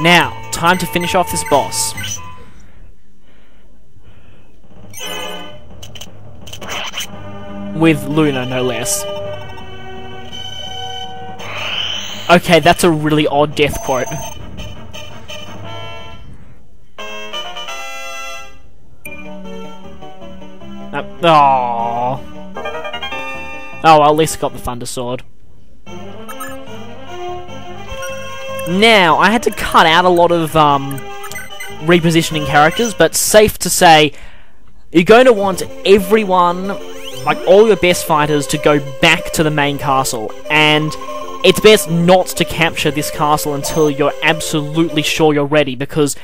Now, time to finish off this boss. With Luna, no less. Okay, that's a really odd death quote. Oh, well, at least I got the Thunder Sword. Now, I had to cut out a lot of repositioning characters, but safe to say, you're going to want everyone, like all your best fighters, to go back to the main castle, and it's best not to capture this castle until you're absolutely sure you're ready, because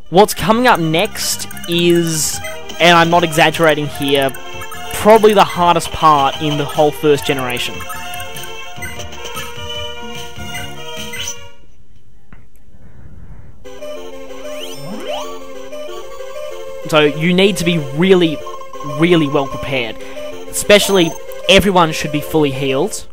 what's coming up next is, and I'm not exaggerating here, probably the hardest part in the whole first generation. So you need to be really, really well prepared. Especially, everyone should be fully healed.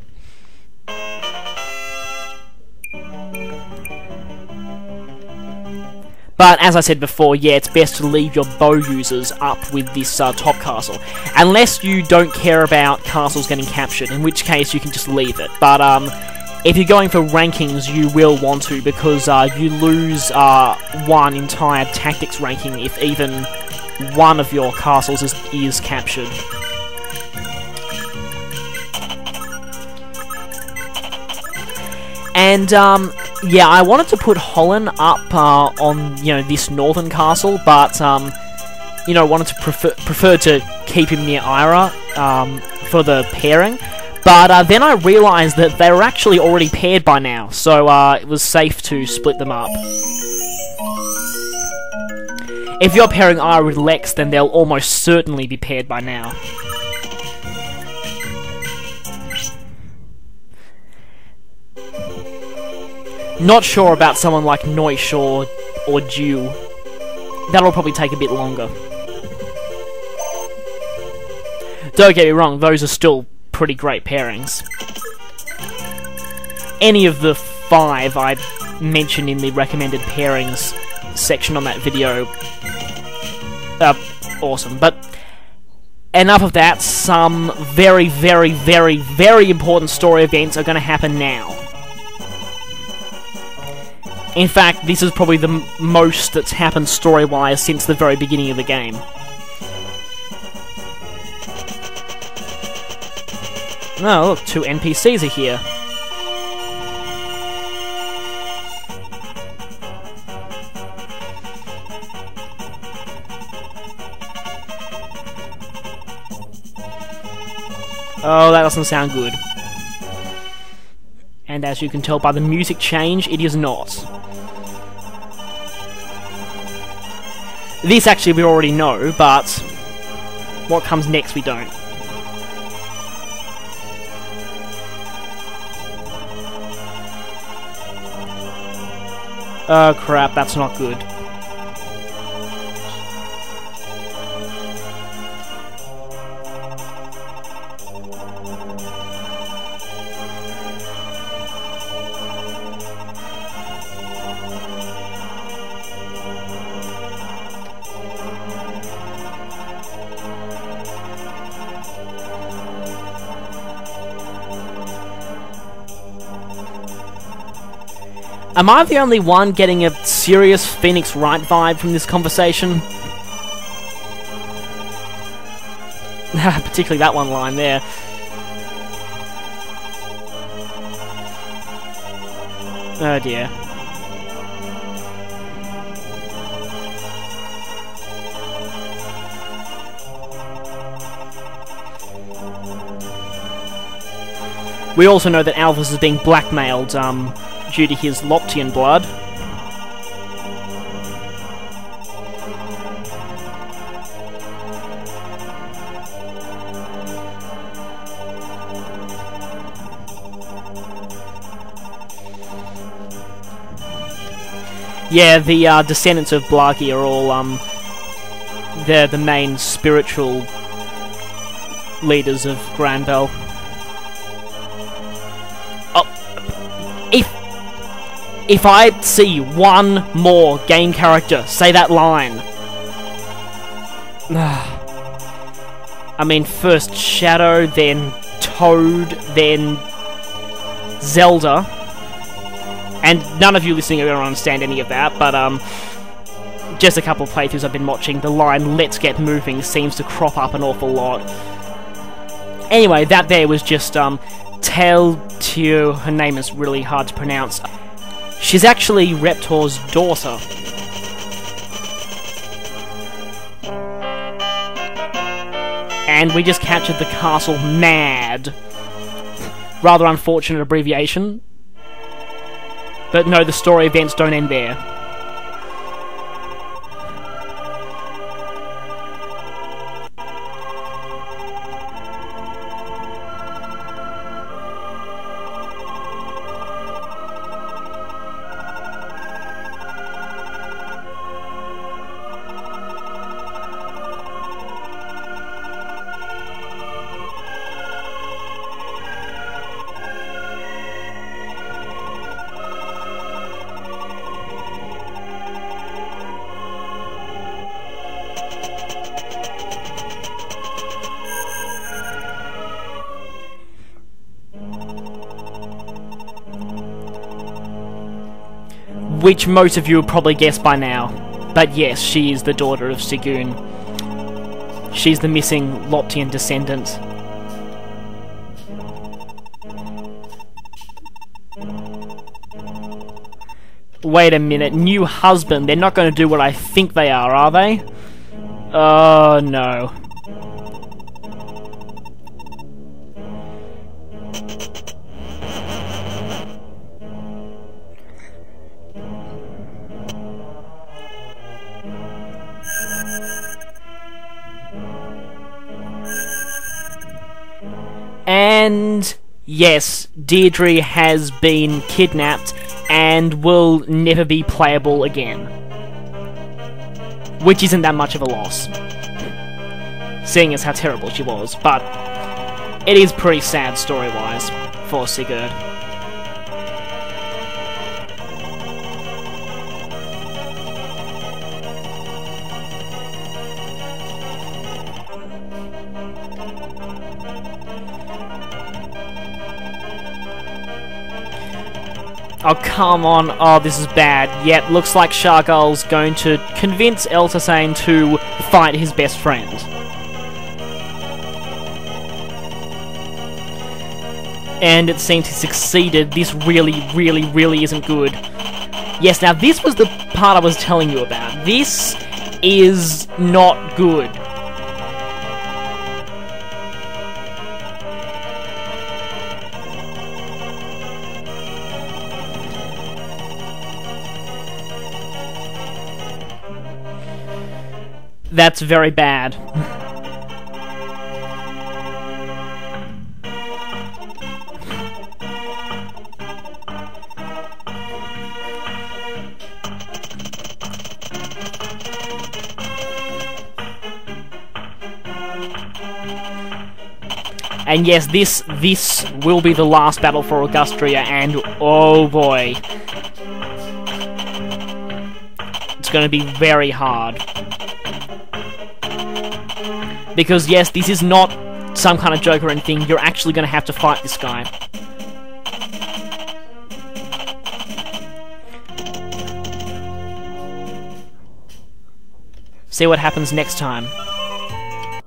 But as I said before, yeah, it's best to leave your bow users up with this top castle. Unless you don't care about castles getting captured, in which case you can just leave it. But if you're going for rankings, you will want to, because you lose one entire tactics ranking if even one of your castles is captured. And yeah, I wanted to put Holland up on this northern castle, but wanted to prefer to keep him near Ira for the pairing. But then I realised that they were actually already paired by now, so it was safe to split them up. If you're pairing Ira with Lex, then they'll almost certainly be paired by now. Not sure about someone like Noish or Dew. That'll probably take a bit longer. Don't get me wrong, those are still pretty great pairings. Any of the 5 I mentioned in the recommended pairings section on that video, awesome. But enough of that. Some very, very, very, very important story events are going to happen now. In fact, this is probably the most that's happened story-wise since the very beginning of the game. Oh, look, 2 NPCs are here. Oh, that doesn't sound good. And as you can tell by the music change, it is not. This actually we already know, but what comes next we don't. Oh crap, that's not good. Am I the only one getting a serious Phoenix Wright vibe from this conversation? Particularly that one line there. Oh dear. We also know that Alphys is being blackmailed, due to his Loptian blood. Yeah, the descendants of Blaki are all, they're the main spiritual leaders of Granbell. If I see one more game character say that line... I mean, first Shadow, then Toad, then Zelda. And none of you listening are going to understand any of that, but just a couple of playthroughs I've been watching, the line "Let's get moving" seems to crop up an awful lot. Anyway, that there was just Tailtiu. Her name is really hard to pronounce. She's actually Reptor's daughter. And we just captured the castle Mad. Rather unfortunate abbreviation. But no, the story events don't end there. Which most of you will probably guess by now. But yes, she is the daughter of Sigurd. She's the missing Loptian descendant. Wait a minute, new husband. They're not going to do what I think they are they? Oh no. And yes, Derdrie has been kidnapped and will never be playable again. Which isn't that much of a loss, seeing as how terrible she was, but it is pretty sad story-wise for Sigurd. Oh, come on. Oh, this is bad. Yet, looks like Shagall's going to convince Eltosain to fight his best friend. And it seems he succeeded. This really isn't good. Yes, now this was the part I was telling you about. This is not good. That's very bad. And yes, this will be the last battle for Augusty, and oh boy. It's going to be very hard. Because yes, this is not some kind of joke or anything, you're actually going to have to fight this guy. See what happens next time.